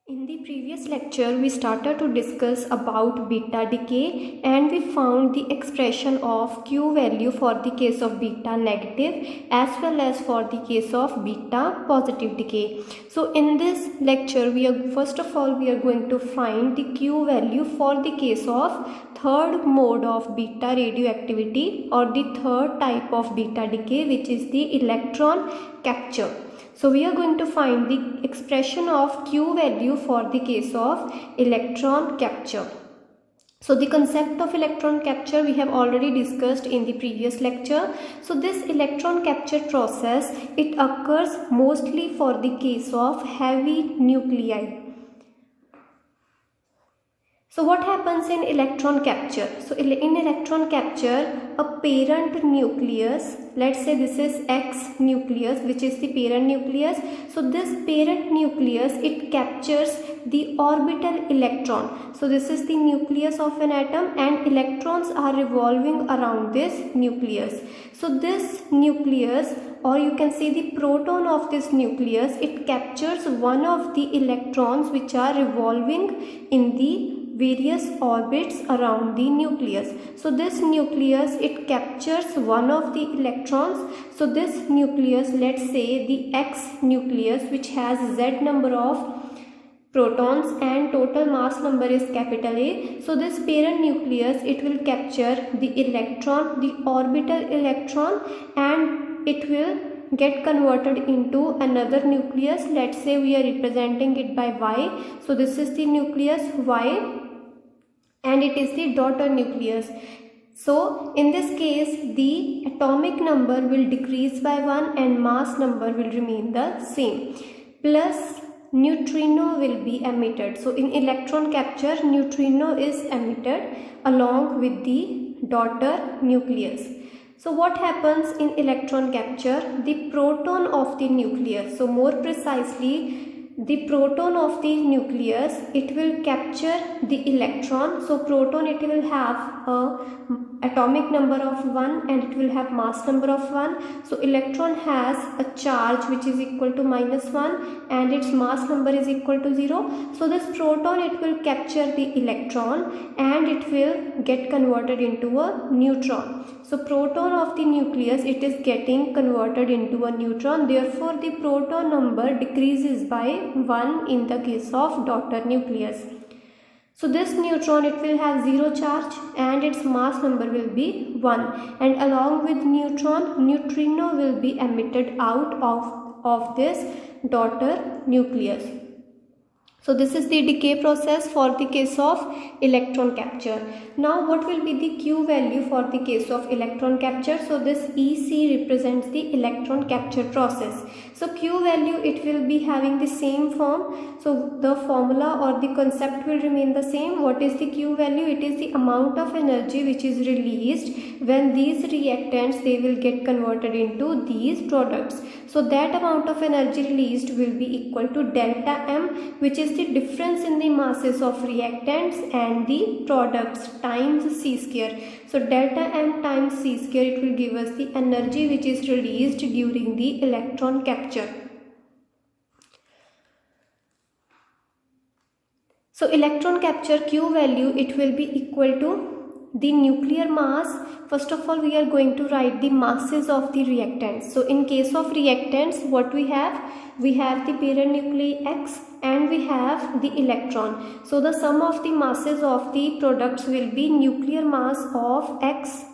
In the previous lecture, we started to discuss about beta decay and we found the expression of Q value for the case of beta negative as well as for the case of beta positive decay. So in this lecture, first of all we are going to find the Q value for the case of third mode of beta radioactivity or the third type of beta decay, which is the electron capture. So we are going to find the expression of Q value for the case of electron capture. So the concept of electron capture we have already discussed in the previous lecture. So this electron capture process, it occurs mostly for the case of heavy nuclei. So what happens in electron capture? So in electron capture, a parent nucleus, let's say this is X nucleus, which is the parent nucleus. So this parent nucleus, it captures the orbital electron. So this is the nucleus of an atom and electrons are revolving around this nucleus. So this nucleus, or you can say the proton of this nucleus, it captures one of the electrons which are revolving in the various orbits around the nucleus. So this nucleus, it captures one of the electrons. So this nucleus, let's say the X nucleus, which has Z number of protons and total mass number is capital A. So this parent nucleus, it will capture the electron, the orbital electron, and it will get converted into another nucleus. Let's say we are representing it by Y. So this is the nucleus Y and it is the daughter nucleus. So in this case, the atomic number will decrease by 1 and mass number will remain the same. Plus neutrino will be emitted. So in electron capture, neutrino is emitted along with the daughter nucleus. So what happens in electron capture? The proton of the nucleus, so more precisely the proton of the nucleus, it will capture the electron. So proton, it will have a atomic number of 1 and it will have mass number of 1. So electron has a charge which is equal to -1 and its mass number is equal to 0. So this proton, it will capture the electron and it will get converted into a neutron. So proton of the nucleus, it is getting converted into a neutron. Therefore the proton number decreases by 1 in the case of daughter nucleus. So this neutron, it will have 0 charge and its mass number will be 1, and along with neutron, neutrino will be emitted out of this daughter nucleus. So this is the decay process for the case of electron capture. Now what will be the Q value for the case of electron capture? So this EC represents the electron capture process. So Q value, it will be having the same form. So the formula or the concept will remain the same. What is the Q value? It is the amount of energy which is released when these reactants, they will get converted into these products. So that amount of energy released will be equal to delta M, which is the difference in the masses of reactants and the products times C square. So delta M times C square, it will give us the energy which is released during the electron capture. So electron capture Q value, it will be equal to the nuclear mass. First of all, we are going to write the masses of the reactants. So in case of reactants, what we have? We have the parent nuclei X and we have the electron. So the sum of the masses of the products will be nuclear mass of X,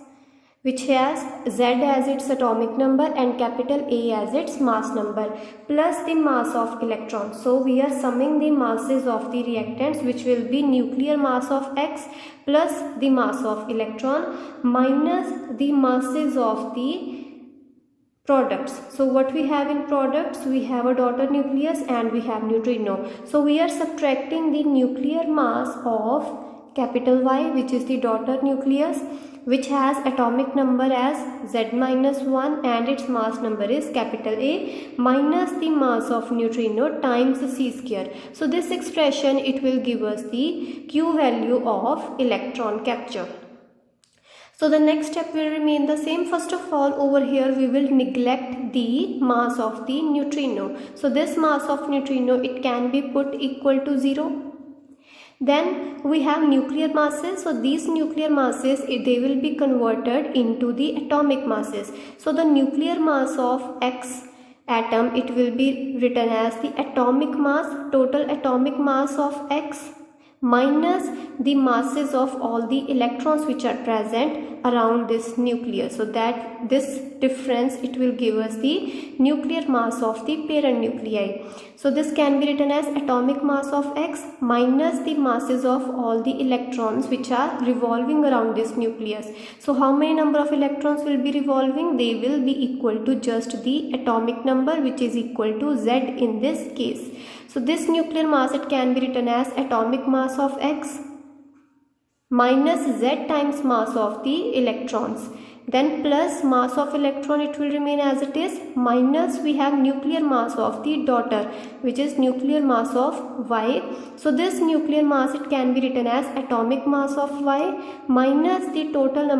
which has Z as its atomic number and capital A as its mass number, plus the mass of electron. So we are summing the masses of the reactants, which will be nuclear mass of X plus the mass of electron minus the masses of the products. So what we have in products? We have a daughter nucleus and we have neutrino. So we are subtracting the nuclear mass of capital Y, which is the daughter nucleus, which has atomic number as Z-1 and its mass number is capital A, minus the mass of neutrino times C square. So this expression, it will give us the Q value of electron capture. So the next step will remain the same. First of all, over here we will neglect the mass of the neutrino. So this mass of neutrino, it can be put equal to 0. Then we have nuclear masses. So these nuclear masses, they will be converted into the atomic masses. So the nuclear mass of X atom, it will be written as the atomic mass, total atomic mass of X, minus the masses of all the electrons which are present around this nucleus. So that this difference, it will give us the nuclear mass of the parent nuclei. So this can be written as atomic mass of X minus the masses of all the electrons which are revolving around this nucleus. So how many number of electrons will be revolving? They will be equal to just the atomic number, which is equal to Z in this case. So this nuclear mass, it can be written as atomic mass of X minus Z times mass of the electrons. Then plus mass of electron, it will remain as it is, minus we have nuclear mass of the daughter, which is nuclear mass of Y. So this nuclear mass, it can be written as atomic mass of Y minus the total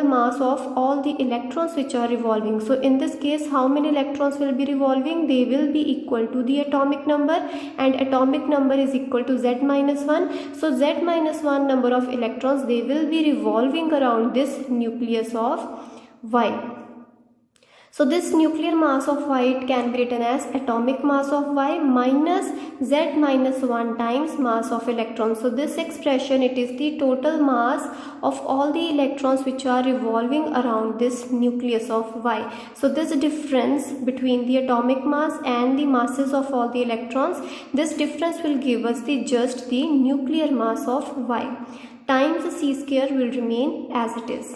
mass of all the electrons which are revolving. So in this case, how many electrons will be revolving? They will be equal to the atomic number, and atomic number is equal to Z minus 1. So Z minus 1 number of electrons, they will be revolving around this nucleus of Y. So this nuclear mass of Y, it can be written as atomic mass of Y minus Z minus 1 times mass of electrons. So this expression, it is the total mass of all the electrons which are revolving around this nucleus of Y. So this difference between the atomic mass and the masses of all the electrons, this difference will give us just the nuclear mass of Y times C square will remain as it is.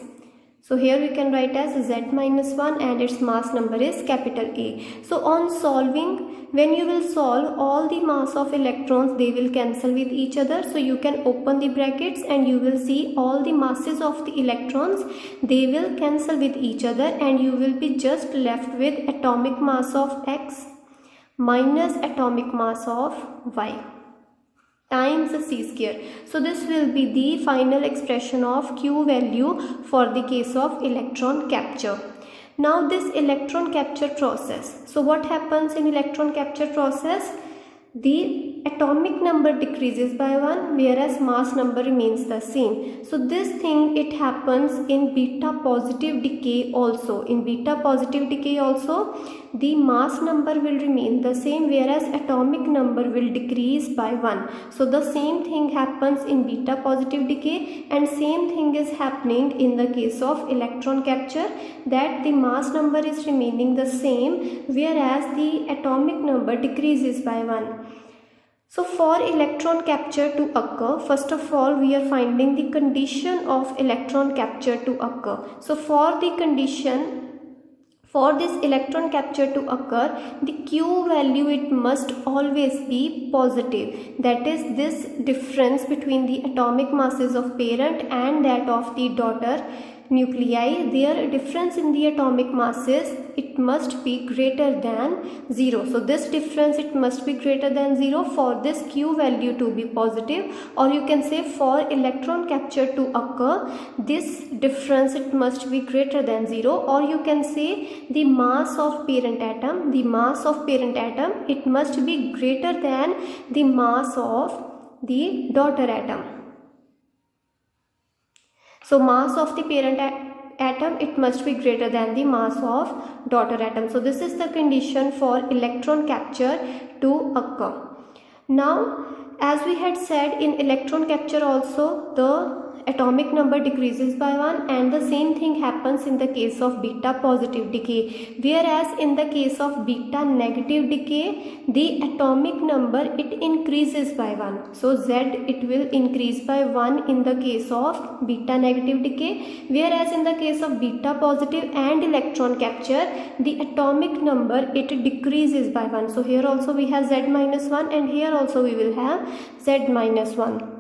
So here we can write as Z minus 1 and its mass number is capital A. So on solving, when you will solve, all the mass of electrons, they will cancel with each other. So you can open the brackets and you will see all the masses of the electrons, they will cancel with each other, and you will be just left with atomic mass of X minus atomic mass of Y times C square. So this will be the final expression of Q value for the case of electron capture. Now this electron capture process. So what happens in electron capture process? The atomic number decreases by 1, whereas mass number remains the same. So this thing, it happens in beta positive decay also. In beta positive decay also, the mass number will remain the same, whereas atomic number will decrease by 1. So the same thing happens in beta positive decay, and same thing is happening in the case of electron capture, that the mass number is remaining the same, whereas the atomic number decreases by 1. So for electron capture to occur, first of all, we are finding the condition of electron capture to occur. So for the condition, for this electron capture to occur, the Q value, it must always be positive. That is, this difference between the atomic masses of parent and that of the daughter nuclei, their difference in the atomic masses, it must be greater than 0. So this difference, it must be greater than 0 for this Q value to be positive, or you can say for electron capture to occur, this difference, it must be greater than 0, or you can say the mass of parent atom, it must be greater than the mass of the daughter atom. So mass of the parent atom, it must be greater than the mass of daughter atom. So this is the condition for electron capture to occur. Now, as we had said, in electron capture also, the atomic number decreases by 1, and the same thing happens in the case of beta positive decay, whereas in the case of beta negative decay, the atomic number, it increases by 1. So Z, it will increase by 1 in the case of beta negative decay, whereas in the case of beta positive and electron capture, the atomic number, it decreases by 1. So here also we have Z minus 1, and here also we will have Z minus 1.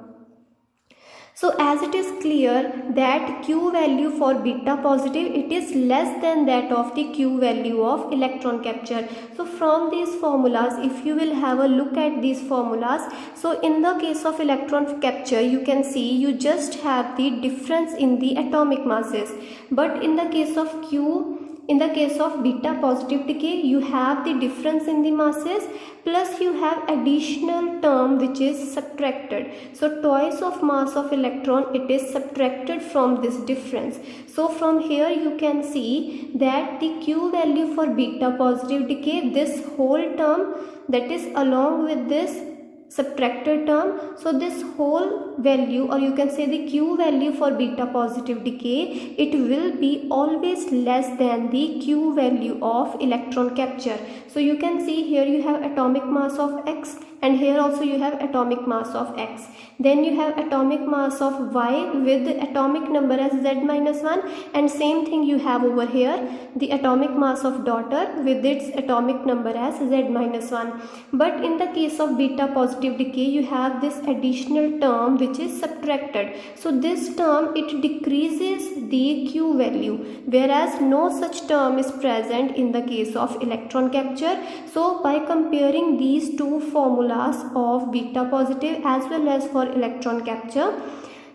So as it is clear that Q value for beta positive, it is less than that of the Q value of electron capture. So from these formulas, if you will have a look at these formulas, so in the case of electron capture, you can see you just have the difference in the atomic masses. But in the case of beta positive decay, you have the difference in the masses plus you have additional term which is subtracted. So twice of mass of electron, it is subtracted from this difference. So from here you can see that the Q value for beta positive decay, this whole term that is along with this subtracted term, so this whole value, or you can say the Q value for beta positive decay, it will be always less than the Q value of electron capture. So you can see here you have atomic mass of X and here also you have atomic mass of X. Then you have atomic mass of Y with the atomic number as Z-1, and same thing you have over here, the atomic mass of daughter with its atomic number as Z-1. But in the case of beta positive decay, you have this additional term which is subtracted. So this term, it decreases the Q value, whereas no such term is present in the case of electron capture. So by comparing these two formulas of beta positive as well as for electron capture,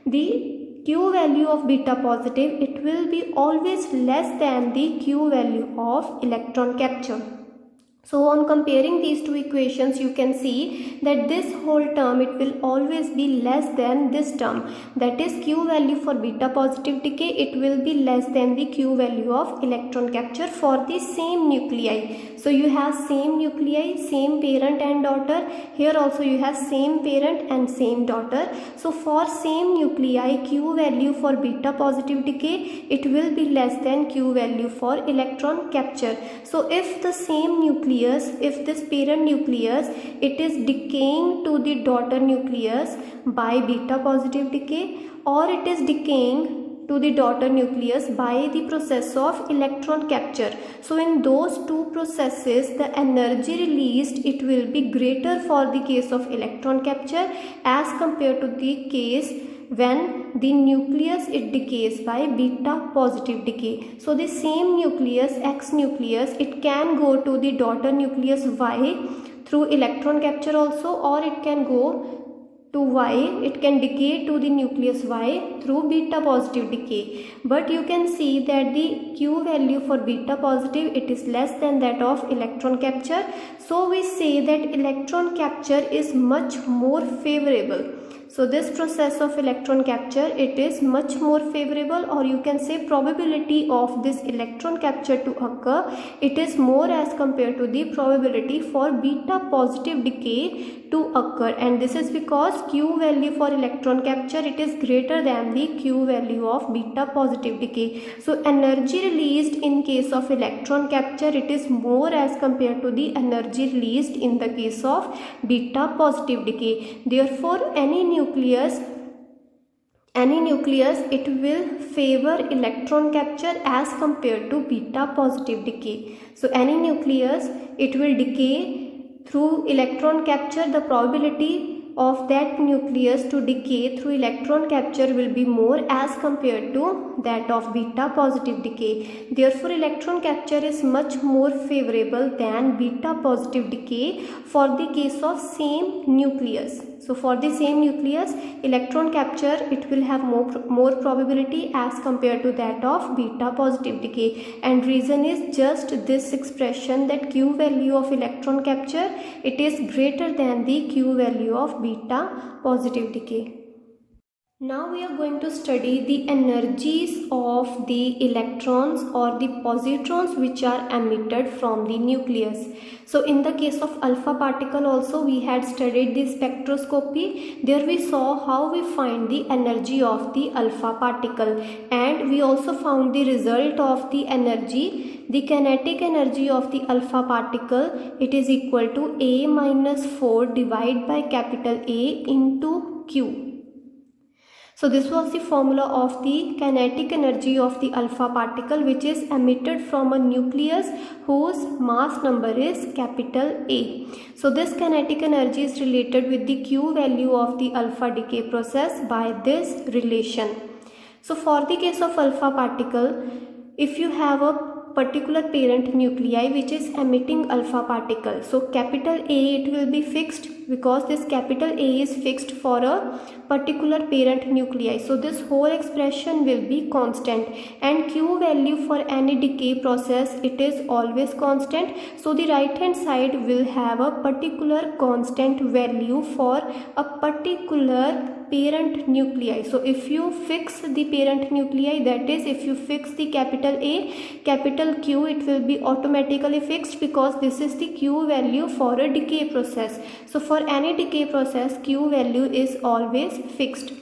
the Q value of beta positive, it will be always less than the Q value of electron capture. So on comparing these two equations, you can see that this whole term, it will always be less than this term, that is Q value for beta positive decay, it will be less than the Q value of electron capture for the same nuclei. So you have same nuclei, same parent and daughter. Here also you have same parent and same daughter. So for same nuclei, Q value for beta positive decay, it will be less than Q value for electron capture. So if the same nucleus, if this parent nucleus, it is decaying to the daughter nucleus by beta positive decay, or it is decaying to the daughter nucleus by the process of electron capture. So in those two processes, the energy released, it will be greater for the case of electron capture as compared to the case when the nucleus, it decays by beta positive decay. So the same nucleus, X nucleus, it can go to the daughter nucleus Y through electron capture also, or it can go to Y, it can decay to the nucleus Y through beta positive decay. But you can see that the Q value for beta positive, it is less than that of electron capture. So we say that electron capture is much more favorable. So this process of electron capture, it is much more favorable, or you can say probability of this electron capture to occur, it is more as compared to the probability for beta positive decay to occur. And this is because Q value for electron capture, it is greater than the Q value of beta positive decay. So energy released in case of electron capture, it is more as compared to the energy released in the case of beta positive decay. Therefore any nucleus, it will favor electron capture as compared to beta positive decay. So any nucleus, it will decay through electron capture, the probability of that nucleus to decay through electron capture will be more as compared to that of beta positive decay. Therefore electron capture is much more favorable than beta positive decay for the case of same nucleus. So for the same nucleus, electron capture, it will have more probability as compared to that of beta positive decay. And reason is just this expression, that Q value of electron capture, it is greater than the Q value of beta positive decay. Now we are going to study the energies of the electrons or the positrons which are emitted from the nucleus. So in the case of alpha particle also, we had studied the spectroscopy. There we saw how we find the energy of the alpha particle, and we also found the result of the energy. The kinetic energy of the alpha particle, it is equal to A minus 4 divided by capital A into Q. So this was the formula of the kinetic energy of the alpha particle, which is emitted from a nucleus whose mass number is capital A. So this kinetic energy is related with the Q value of the alpha decay process by this relation. So for the case of alpha particle, if you have a particular parent nuclei which is emitting alpha particle, so capital A, it will be fixed because this capital A is fixed for a particular parent nuclei. So this whole expression will be constant, and Q value for any decay process, it is always constant. So the right hand side will have a particular constant value for a particular parent nuclei. So if you fix the parent nuclei, that is if you fix the capital A, capital Q, it will be automatically fixed because this is the Q value for a decay process. So for any decay process, Q value is always fixed.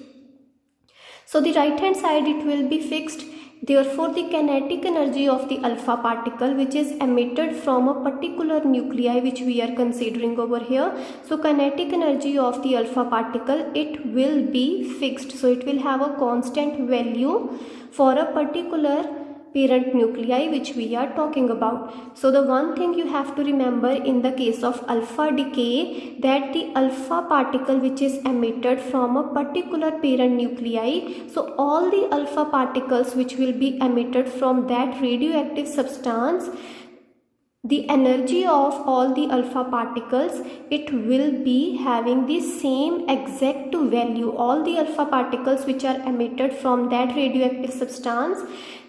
So the right hand side, it will be fixed. Therefore, the kinetic energy of the alpha particle which is emitted from a particular nuclei which we are considering over here. So kinetic energy of the alpha particle, it will be fixed. So it will have a constant value for a particular parent nuclei which we are talking about. So the one thing you have to remember in the case of alpha decay, that the alpha particle which is emitted from a particular parent nuclei, so all the alpha particles which will be emitted from that radioactive substance, the energy of all the alpha particles, it will be having the same exact value. All the alpha particles which are emitted from that radioactive substance,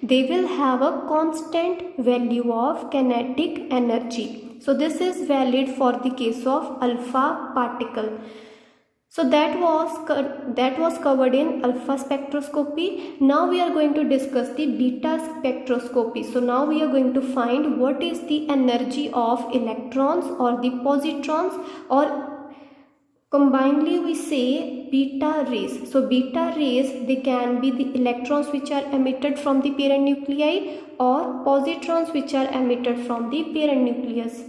they will have a constant value of kinetic energy. So this is valid for the case of alpha particle. So that was covered in alpha spectroscopy. Now we are going to discuss the beta spectroscopy. So now we are going to find what is the energy of electrons or the positrons, or combinedly we say beta rays. So beta rays, they can be the electrons which are emitted from the parent nuclei or positrons which are emitted from the parent nucleus.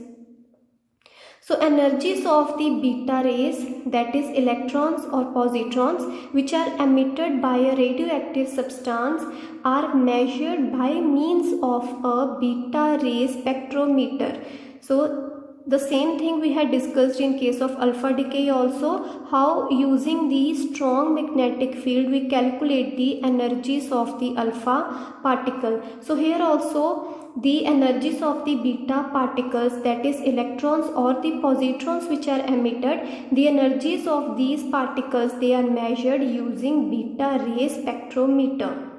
So energies of the beta rays, that is electrons or positrons which are emitted by a radioactive substance, are measured by means of a beta ray spectrometer. So the same thing we had discussed in case of alpha decay also, how using the strong magnetic field we calculate the energies of the alpha particle. So here also the energies of the beta particles, that is electrons or the positrons which are emitted, the energies of these particles, they are measured using beta ray spectrometer.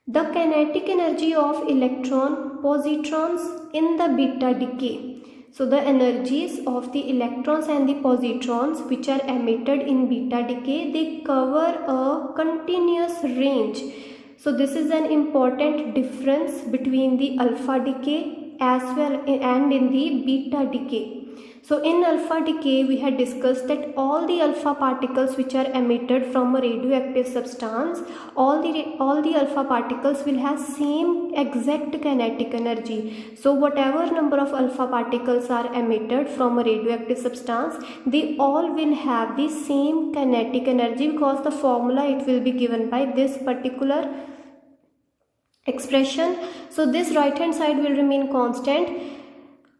The kinetic energy of electron positrons in the beta decay. So the energies of the electrons and the positrons which are emitted in beta decay, they cover a continuous range. So this is an important difference between the alpha decay as well and in the beta decay. So in alpha decay, we had discussed that all the alpha particles which are emitted from a radioactive substance, all the alpha particles will have same exact kinetic energy. So whatever number of alpha particles are emitted from a radioactive substance, they all will have the same kinetic energy, because the formula, it will be given by this particular expression. So this right hand side will remain constant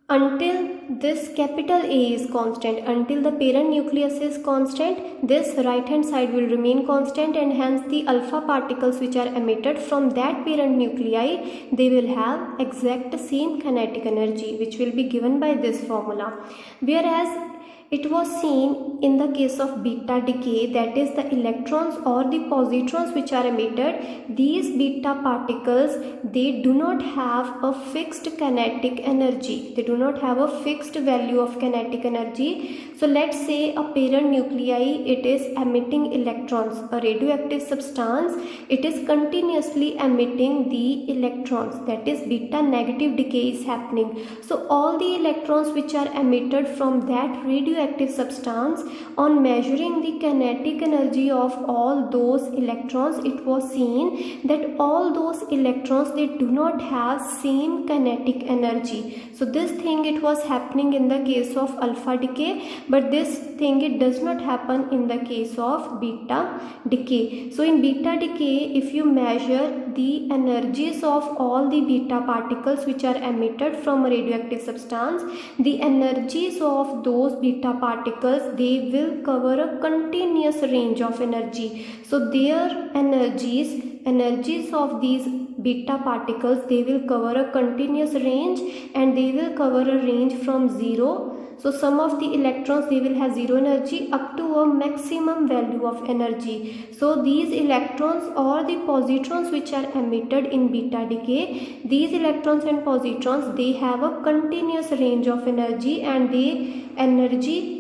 until this capital A is constant, until the parent nucleus is constant, this right hand side will remain constant, and hence the alpha particles which are emitted from that parent nuclei, they will have exact same kinetic energy which will be given by this formula. Whereas it was seen in the case of beta decay, that is the electrons or the positrons which are emitted, these beta particles, they do not have a fixed kinetic energy. They do not have a fixed value of kinetic energy. So let's say a parent nuclei, it is emitting electrons, a radioactive substance, it is continuously emitting the electrons, that is beta negative decay is happening. So all the electrons which are emitted from that radioactive radioactive substance, on measuring the kinetic energy of all those electrons, it was seen that all those electrons, they do not have same kinetic energy. So this thing, it was happening in the case of alpha decay, but this thing, it does not happen in the case of beta decay. So in beta decay, if you measure the energies of all the beta particles which are emitted from a radioactive substance, the energies of those beta particles, they will cover a continuous range of energy. So their energies of these beta particles, they will cover a continuous range, and they will cover a range from 0. So some of the electrons, they will have 0 energy up to a maximum value of energy. So these electrons or the positrons which are emitted in beta decay, these electrons and positrons, they have a continuous range of energy, and the energy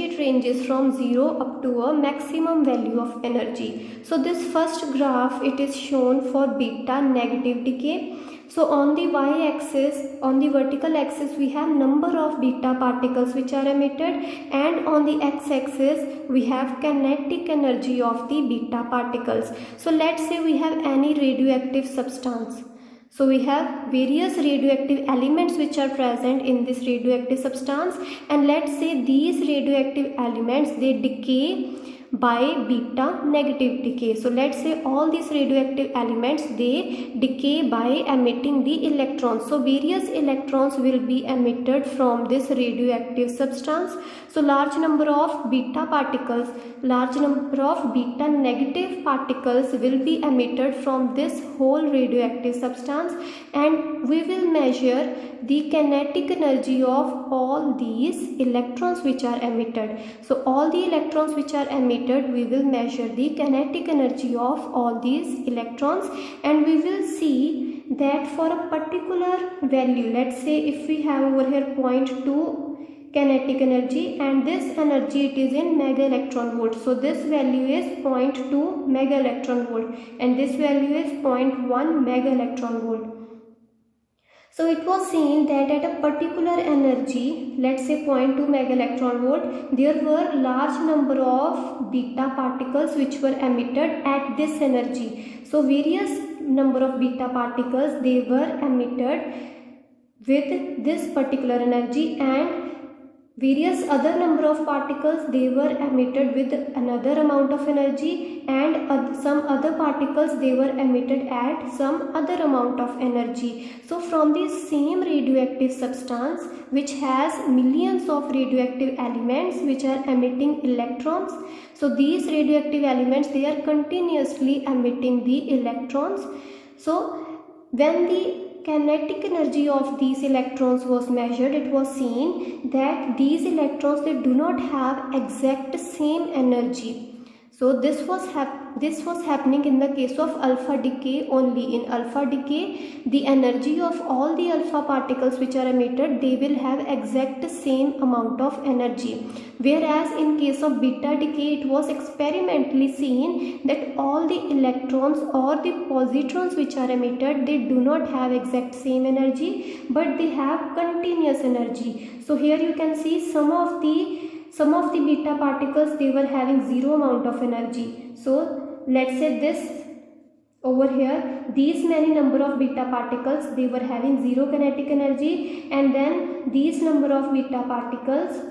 it ranges from 0 up to a maximum value of energy. So this first graph, it is shown for beta negative decay. So on the y-axis, on the vertical axis, we have number of beta particles which are emitted, and on the x-axis we have kinetic energy of the beta particles. So let's say we have any radioactive substance. So we have various radioactive elements which are present in this radioactive substance, and let's say these radioactive elements, they decay by beta negative decay. So let's say all these radioactive elements, they decay by emitting the electrons. So various electrons will be emitted from this radioactive substance. So large number of beta particles, large number of beta negative particles will be emitted from this whole radioactive substance, and we will measure the kinetic energy of all these electrons which are emitted. So all the electrons which are emitted, we will measure the kinetic energy of all these electrons, and we will see that for a particular value, let's say if we have over here 0.2 kinetic energy, and this energy, it is in mega electron volt. So this value is 0.2 mega electron volt, and this value is 0.1 mega electron volt. So it was seen that at a particular energy, let's say 0.2 mega electron volt, there were large number of beta particles which were emitted at this energy. So various number of beta particles, they were emitted with this particular energy, and various other number of particles, they were emitted with another amount of energy, and some other particles, they were emitted at some other amount of energy. So from this same radioactive substance which has millions of radioactive elements which are emitting electrons, so these radioactive elements, they are continuously emitting the electrons. So when the kinetic energy of these electrons was measured, it was seen that these electrons, they do not have exact same energy. So this was happening in the case of alpha decay only. In alpha decay, the energy of all the alpha particles which are emitted, they will have exact same amount of energy. Whereas in case of beta decay, it was experimentally seen that all the electrons or the positrons which are emitted, they do not have exact same energy, but they have continuous energy. So here you can see some of the beta particles, they were having 0 amount of energy. So let's say this over here, these many number of beta particles, they were having 0 kinetic energy, and then these number of beta particles,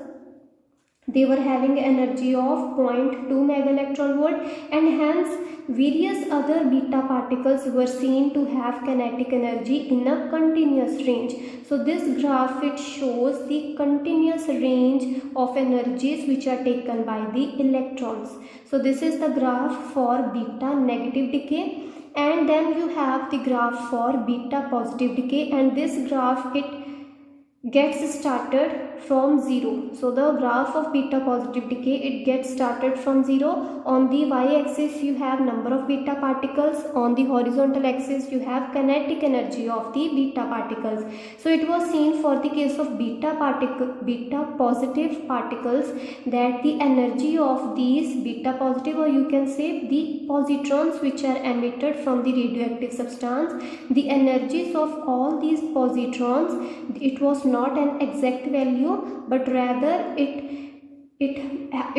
they were having energy of 0.2 mega electron volt, and hence various other beta particles were seen to have kinetic energy in a continuous range. So this graph, it shows the continuous range of energies which are taken by the electrons. So this is the graph for beta negative decay, and then you have the graph for beta positive decay, and this graph, it gets started from 0. So the graph of beta positive decay, it gets started from 0. On the y-axis you have number of beta particles, on the horizontal axis you have kinetic energy of the beta particles. So it was seen for the case of beta positive particles that the energy of these beta positive, or you can say the positrons which are emitted from the radioactive substance, the energies of all these positrons, it was not an exact value, but rather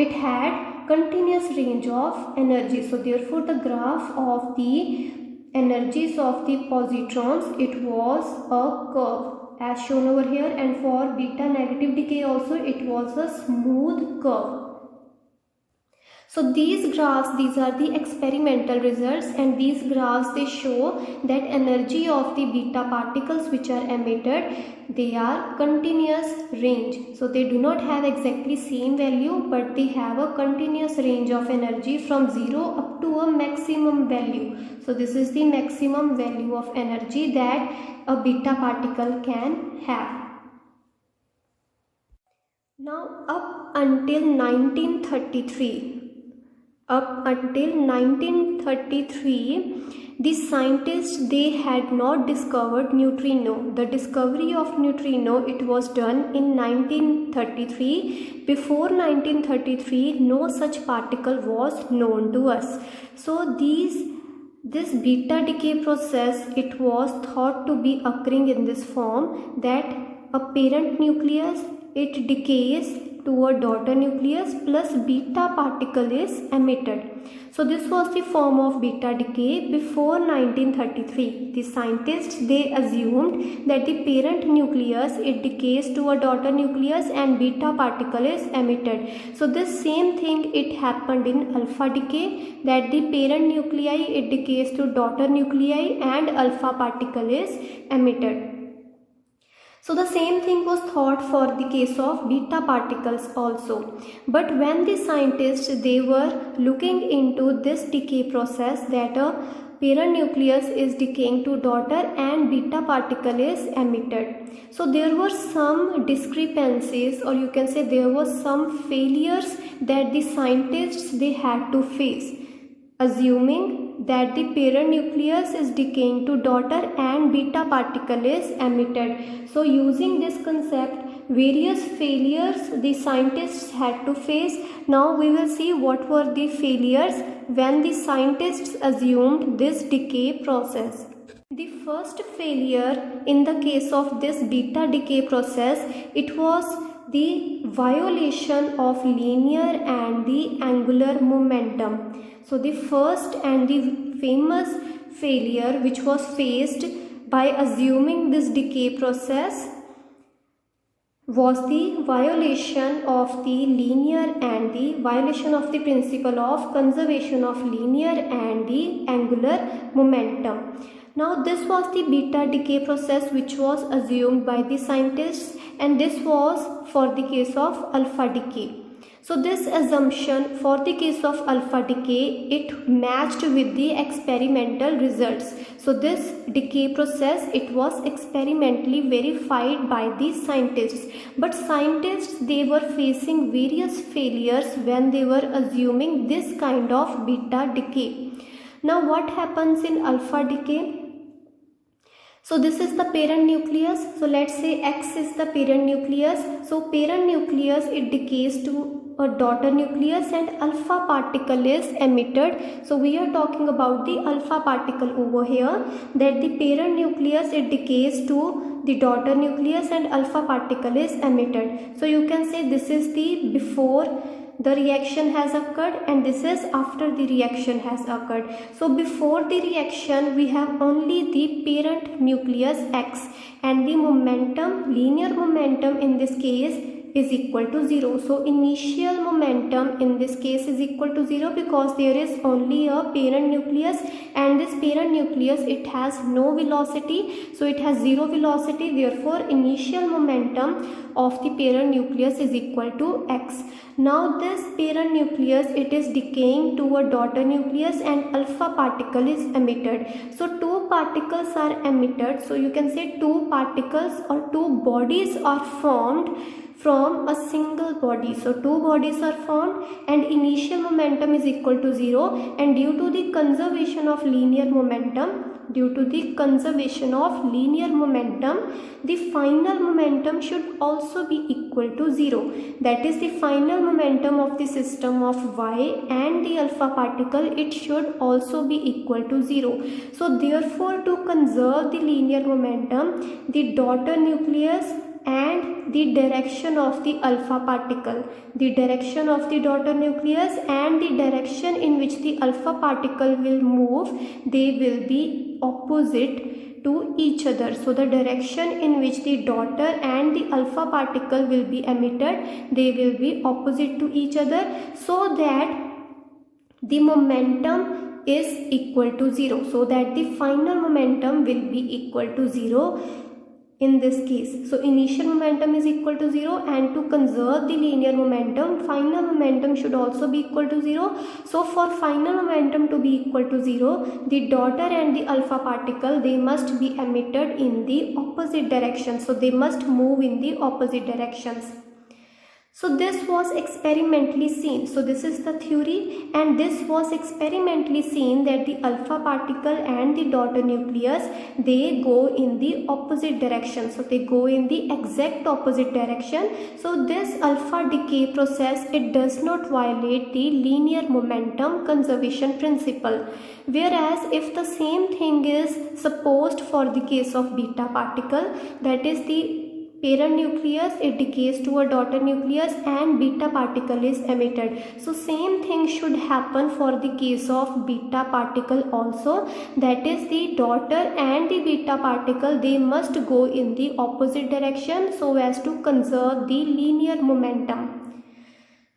it had continuous range of energy. So therefore the graph of the energies of the positrons, it was a curve as shown over here, and for beta negative decay also it was a smooth curve. So these graphs, these are the experimental results, and these graphs, they show that energy of the beta particles which are emitted, they are continuous range. So they do not have exactly same value, but they have a continuous range of energy from 0 up to a maximum value. So this is the maximum value of energy that a beta particle can have. Now up until 1933, the scientists, they had not discovered neutrino. The discovery of neutrino, it was done in 1933. Before 1933, no such particle was known to us. So this beta decay process, it was thought to be occurring in this form, that a parent nucleus, it decays to a daughter nucleus plus beta particle is emitted. So this was the form of beta decay before 1933. The scientists, they assumed that the parent nucleus, it decays to a daughter nucleus and beta particle is emitted. So this same thing, it happened in alpha decay, that the parent nuclei, it decays to daughter nuclei and alpha particle is emitted. So the same thing was thought for the case of beta particles also. But when the scientists, they were looking into this decay process, that a parent nucleus is decaying to daughter and beta particle is emitted. So there were some discrepancies, or you can say there were some failures that the scientists, they had to face, assuming that the parent nucleus is decaying to daughter and beta particle is emitted. So using this concept, various failures the scientists had to face. Now we will see what were the failures when the scientists assumed this decay process. The first failure in the case of this beta decay process, it was the violation of linear and the angular momentum. So the first and the famous failure which was faced by assuming this decay process was the violation of the linear and the violation of the principle of conservation of linear and the angular momentum. Now this was the beta decay process which was assumed by the scientists, and this was for the case of alpha decay. So this assumption for the case of alpha decay, it matched with the experimental results. So this decay process, it was experimentally verified by the scientists. But scientists, they were facing various failures when they were assuming this kind of beta decay. Now what happens in alpha decay? So this is the parent nucleus. So let's say X is the parent nucleus. So parent nucleus, it decays to a daughter nucleus and alpha particle is emitted. So we are talking about the alpha particle over here, that the parent nucleus, it decays to the daughter nucleus and alpha particle is emitted. So you can say this is the before the reaction has occurred and this is after the reaction has occurred. So before the reaction, we have only the parent nucleus X, and the momentum, linear momentum in this case, is equal to 0. So initial momentum in this case is equal to 0 because there is only a parent nucleus, and this parent nucleus, it has no velocity, so it has 0 velocity. Therefore initial momentum of the parent nucleus is equal to x. Now this parent nucleus, it is decaying to a daughter nucleus and alpha particle is emitted. So two particles are emitted. So you can say two particles or two bodies are formed from a single body. So two bodies are formed and initial momentum is equal to 0, and due to the conservation of linear momentum, the final momentum should also be equal to 0. That is, the final momentum of the system of Y and the alpha particle, it should also be equal to 0. So therefore, to conserve the linear momentum, the daughter nucleus and the direction of the alpha particle. The direction of the daughter nucleus and the direction in which the alpha particle will move, they will be opposite to each other. So the direction in which the daughter and the alpha particle will be emitted, they will be opposite to each other, so that the momentum is equal to 0, so that the final momentum will be equal to 0 in this case. So initial momentum is equal to 0, and to conserve the linear momentum, final momentum should also be equal to 0. So for final momentum to be equal to 0, the daughter and the alpha particle, they must be emitted in the opposite direction. So they must move in the opposite directions. So this was experimentally seen. So this is the theory, and this was experimentally seen that the alpha particle and the daughter nucleus, they go in the opposite direction. So they go in the exact opposite direction. So this alpha decay process, it does not violate the linear momentum conservation principle. Whereas if the same thing is supposed for the case of beta particle, that is the parent nucleus, it decays to a daughter nucleus and beta particle is emitted. So same thing should happen for the case of beta particle also. That is the daughter and the beta particle, they must go in the opposite direction so as to conserve the linear momentum.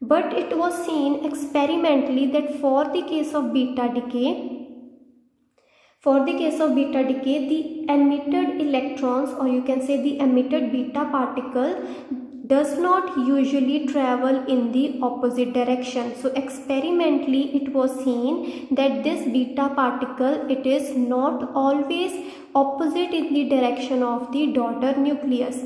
But it was seen experimentally that for the case of beta decay, the emitted electrons, or you can say the emitted beta particle, does not usually travel in the opposite direction. So experimentally it was seen that this beta particle, it is not always opposite in the direction of the daughter nucleus.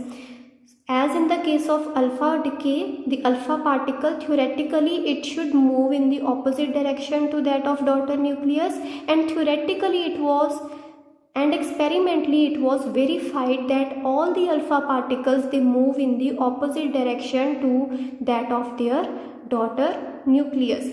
As in the case of alpha decay, the alpha particle, theoretically it should move in the opposite direction to that of daughter nucleus, and theoretically it was, and experimentally it was verified that all the alpha particles, they move in the opposite direction to that of their daughter nucleus.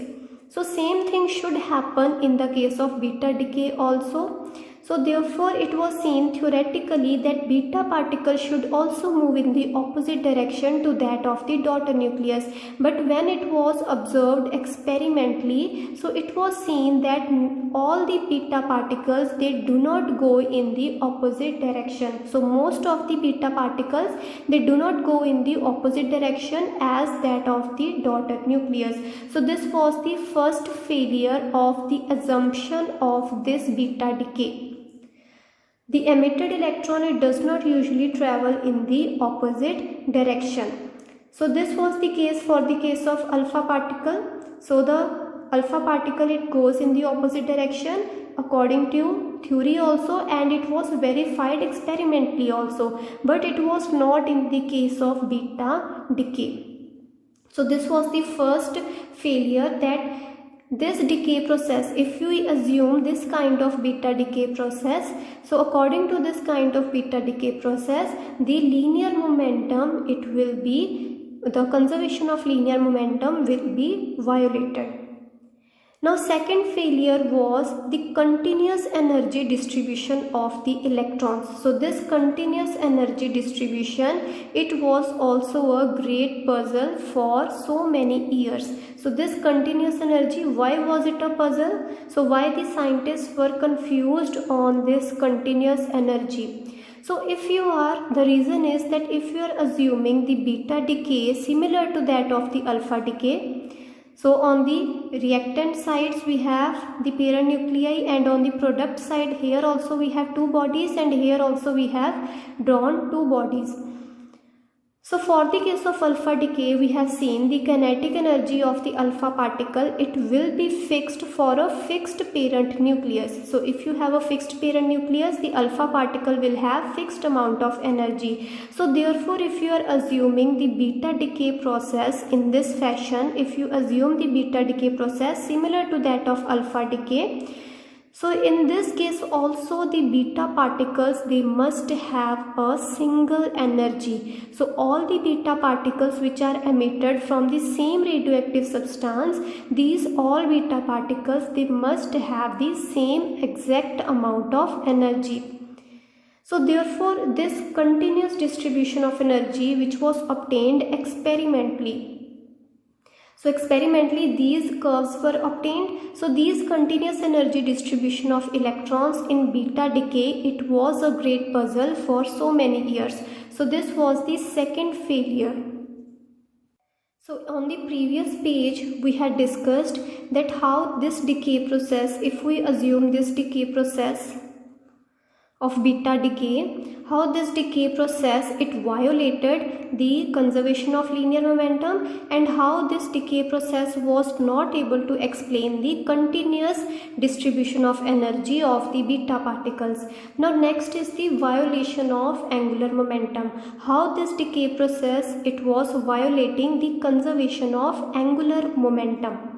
So same thing should happen in the case of beta decay also. So therefore it was seen theoretically that beta particle should also move in the opposite direction to that of the daughter nucleus. But when it was observed experimentally, so it was seen that all the beta particles, they do not go in the opposite direction. So most of the beta particles, they do not go in the opposite direction as that of the daughter nucleus. So this was the first failure of the assumption of this beta decay. The emitted electron, it does not usually travel in the opposite direction. So this was the case for the case of alpha particle. So the alpha particle, it goes in the opposite direction according to theory also, and it was verified experimentally also, but it was not in the case of beta decay. So this was the first failure, that this decay process, if we assume this kind of beta decay process, so according to this kind of beta decay process, the linear momentum, it will be, the conservation of linear momentum will be violated. Now second failure was the continuous energy distribution of the electrons. So this continuous energy distribution, it was also a great puzzle for so many years. So this continuous energy, why was it a puzzle? So why the scientists were confused on this continuous energy? So the reason is that if you are assuming the beta decay similar to that of the alpha decay, so on the reactant sides we have the parent nuclei, and on the product side here also we have two bodies, and here also we have drawn two bodies. So for the case of alpha decay, we have seen the kinetic energy of the alpha particle, it will be fixed for a fixed parent nucleus. So if you have a fixed parent nucleus, the alpha particle will have fixed amount of energy. So therefore if you are assuming the beta decay process in this fashion, if you assume the beta decay process similar to that of alpha decay, so in this case also the beta particles, they must have a single energy. So all the beta particles which are emitted from the same radioactive substance, these all beta particles, they must have the same exact amount of energy. So therefore this continuous distribution of energy which was obtained experimentally. So experimentally these curves were obtained. So these continuous energy distribution of electrons in beta decay, it was a great puzzle for so many years. So this was the second failure. So on the previous page we had discussed that how this decay process, if we assume this decay process of beta decay, how this decay process it violated the conservation of linear momentum, and how this decay process was not able to explain the continuous distribution of energy of the beta particles. Now next is the violation of angular momentum, how this decay process it was violating the conservation of angular momentum.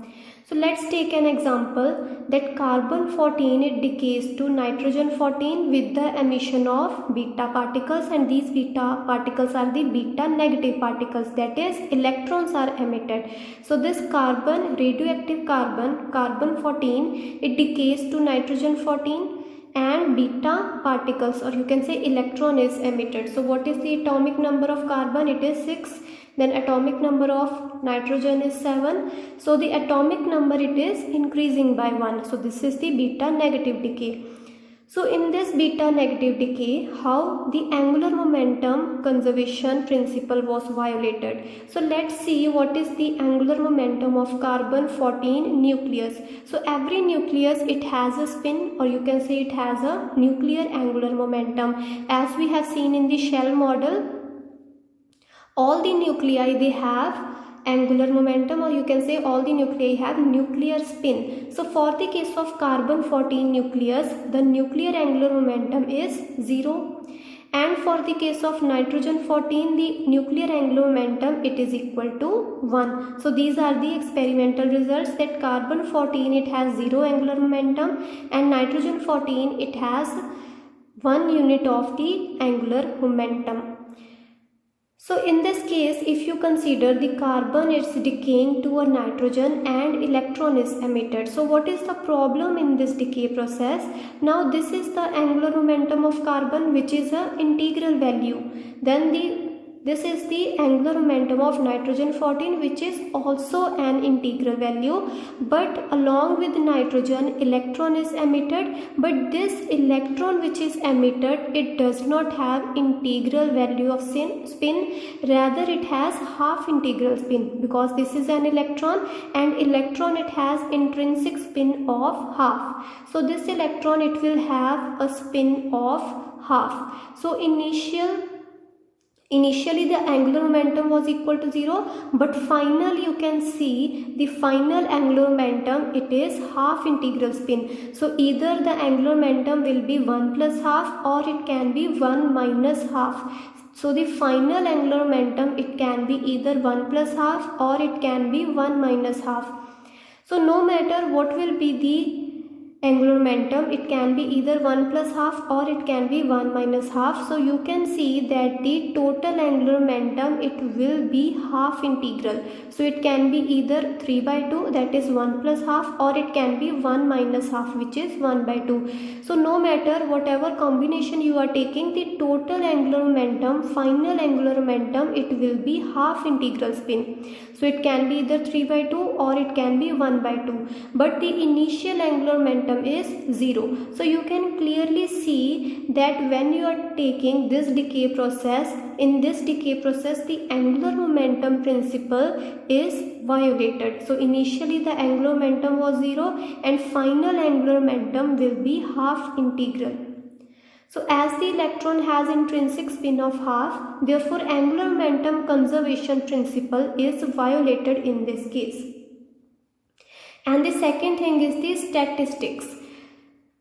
So let's take an example that carbon 14 it decays to nitrogen 14 with the emission of beta particles, and these beta particles are the beta negative particles, that is electrons are emitted. So this carbon, radioactive carbon 14, it decays to nitrogen 14 and beta particles, or you can say electron is emitted. So what is the atomic number of carbon? It is 6. Then atomic number of nitrogen is 7. So the atomic number it is increasing by 1. So this is the beta negative decay. So in this beta negative decay, how the angular momentum conservation principle was violated. So let's see what is the angular momentum of carbon 14 nucleus. So every nucleus it has a spin, or you can say it has a nuclear angular momentum. As we have seen in the shell model, all the nuclei they have angular momentum, or you can say all the nuclei have nuclear spin. So for the case of carbon 14 nucleus, the nuclear angular momentum is 0, and for the case of nitrogen 14, the nuclear angular momentum it is equal to 1. So these are the experimental results, that carbon 14 it has 0 angular momentum, and nitrogen 14 it has 1 unit of the angular momentum. So in this case, if you consider the carbon it's decaying to a nitrogen and electron is emitted. So what is the problem in this decay process? Now this is the angular momentum of carbon, which is an integral value. Then this is the angular momentum of nitrogen 14, which is also an integral value, but along with nitrogen electron is emitted, but this electron which is emitted it does not have integral value of spin, rather it has half integral spin, because this is an electron and electron it has intrinsic spin of half. So this electron it will have a spin of half. So initially the angular momentum was equal to 0, but finally you can see the final angular momentum it is half integral spin. So either the angular momentum will be 1 plus half, or it can be 1 minus half. So the final angular momentum it can be either 1 plus half, or it can be 1 minus half. So no matter what will be the angular momentum, it can be either 1 plus half, or it can be 1 minus half. So you can see that the total angular momentum it will be half integral. So it can be either 3 by 2, that is 1 plus half, or it can be 1 minus half, which is 1 by 2. So no matter whatever combination you are taking, the total angular momentum, final angular momentum, it will be half integral spin. So it can be either 3 by 2 or it can be 1 by 2. But the initial angular momentum is 0. So you can clearly see that when you are taking this decay process, in this decay process the angular momentum principle is violated. So initially the angular momentum was 0 and final angular momentum will be half integral. So as the electron has intrinsic spin of half, therefore angular momentum conservation principle is violated in this case. And the second thing is the statistics.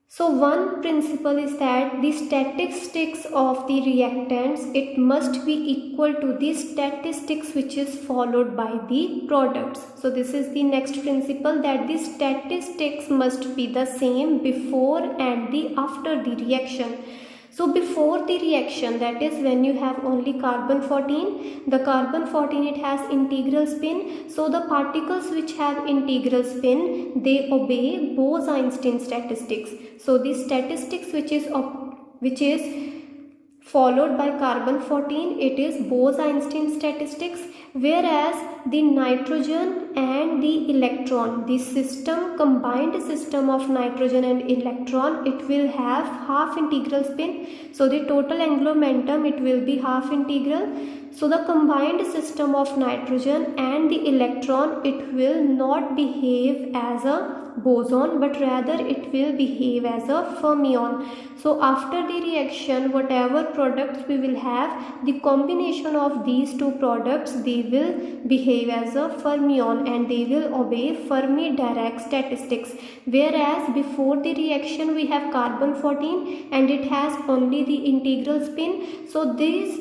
So one principle is that the statistics of the reactants, it must be equal to the statistics which is followed by the products. So this is the next principle, that the statistics must be the same before and the after the reaction. So before the reaction, that is when you have only carbon 14, the carbon 14 it has integral spin. So the particles which have integral spin, they obey Bose-Einstein statistics. So the statistics which is followed by carbon 14, it is Bose-Einstein statistics, whereas the nitrogen and the electron, the system, combined system of nitrogen and electron, it will have half integral spin. So the total angular momentum, it will be half integral. So the combined system of nitrogen and the electron, it will not behave as a boson, but rather it will behave as a fermion. So after the reaction, whatever products we will have, the combination of these two products, they will behave as a fermion and they will obey Fermi-Dirac statistics. Whereas before the reaction we have carbon 14 and it has only the integral spin. So this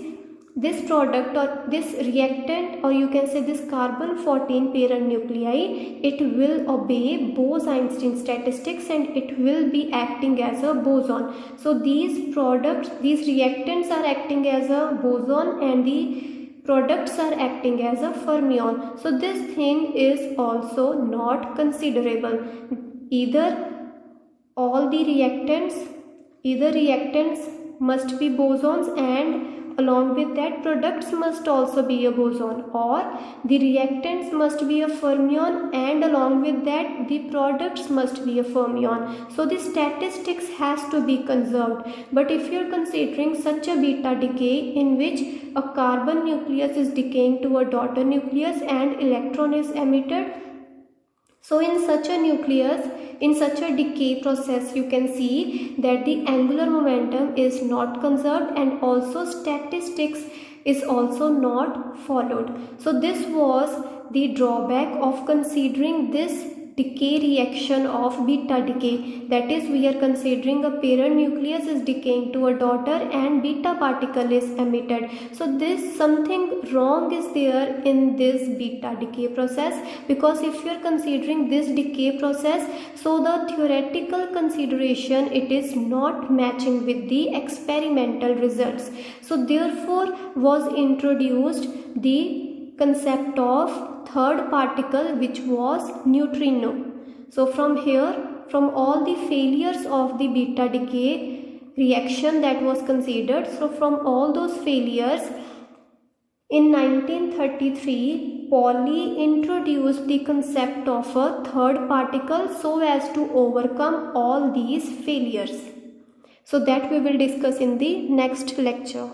product or this reactant, or you can say this carbon 14 parent nuclei, it will obey Bose-Einstein statistics and it will be acting as a boson. So these products, these reactants are acting as a boson and the products are acting as a fermion. So this thing is also not considerable. Either reactants must be bosons and along with that products must also be a boson, or the reactants must be a fermion and along with that the products must be a fermion. So the statistics has to be conserved. But if you are considering such a beta decay in which a carbon nucleus is decaying to a daughter nucleus and electron is emitted, so in such a nucleus, in such a decay process, you can see that the angular momentum is not conserved and also statistics is also not followed. So this was the drawback of considering this decay reaction of beta decay. That is, we are considering a parent nucleus is decaying to a daughter and beta particle is emitted. So this something wrong is there in this beta decay process, because if you are considering this decay process, so the theoretical consideration, it is not matching with the experimental results. So therefore was introduced the concept of third particle, which was neutrino. So from here, from all the failures of the beta decay reaction that was considered, so from all those failures, in 1933 Pauli introduced the concept of a third particle so as to overcome all these failures. So that we will discuss in the next lecture.